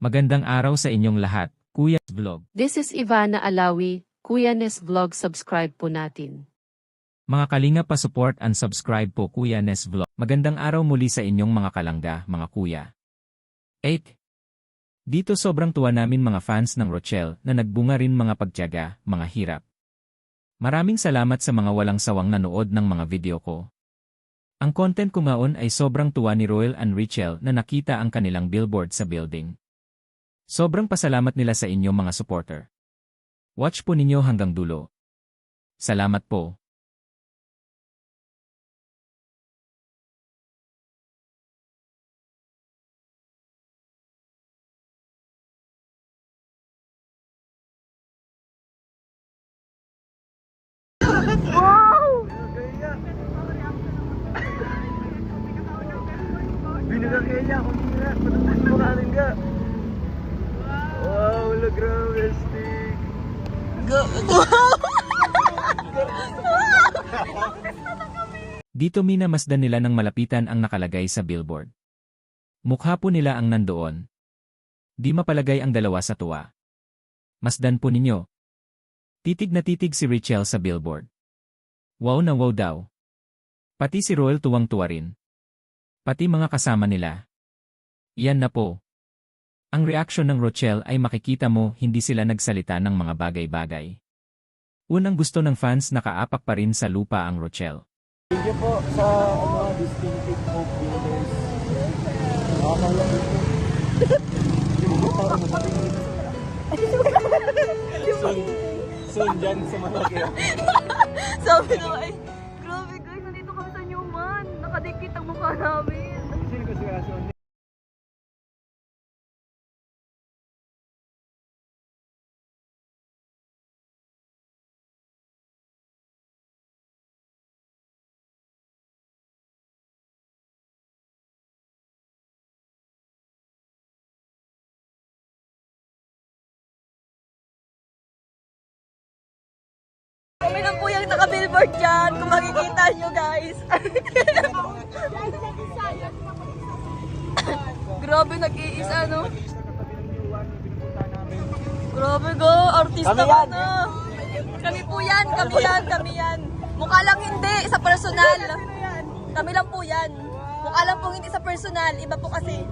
Magandang araw sa inyong lahat, Kuya Vlog. This is Ivana Alawi, Kuya Nes Vlog, subscribe po natin. Mga kalinga pa-support and subscribe po Kuya Nes Vlog. Magandang araw muli sa inyong mga kalangga, mga kuya. 8. Dito sobrang tuwa namin mga fans ng Rochelle na nagbunga rin mga pagtiyaga, mga hirap. Maraming salamat sa mga walang sawang nanood ng mga video ko. Ang content ko ngayon ay sobrang tuwa ni Royal and Richelle na nakita ang kanilang billboard sa building. Sobrang pasalamat nila sa inyo mga supporter. Watch po ninyo hanggang dulo. Salamat po. Wow! Binigyan kaya ako nila. Patapos mo kanin ka. Wow, wala grabe, stick. Dito minamasdan nila ng malapitan ang nakalagay sa billboard. Mukha po nila ang nandoon. Di mapalagay ang dalawa sa tuwa. Masdan po ninyo. Titig na titig si Richelle sa billboard. Wow na wow daw. Pati si Royal tuwang-tuwa rin. Pati mga kasama nila. Iyan na po. Ang reaksyon ng Rochelle ay makikita mo hindi sila nagsalita ng mga bagay-bagay. Unang gusto ng fans nakaapak pa rin sa lupa ang Rochelle. Thank you po sa distinctive hope builders. Nakakala ko po. Soon dyan sa malaki. Sabi ko ay, grabe guys, nandito kami sa Newman. Nakadikit ang mukha namin. Sino kasi kaso? Kami lang po yung naka-billboard dyan, kung makikita nyo guys. Grabe, nag-iisa no? Grabe go, artista ka na. Kami po yan, kami yan. Mukha lang hindi, sa personal. Kami lang po yan. Mukha lang po hindi sa personal, iba po kasi.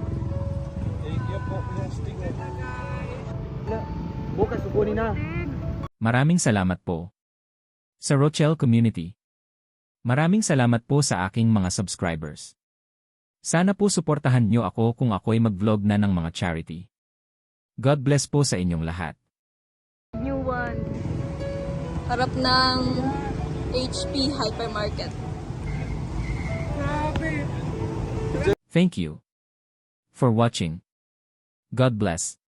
Thank you po, stick. Bukas, sukunin na. Maraming salamat po. Sa Rochelle Community. Maraming salamat po sa aking mga subscribers. Sana po suportahan nyo ako kung ako'y mag-vlog na ng mga charity. God bless po sa inyong lahat. New one. Harap ng HP Hypermarket. Thank you for watching. God bless.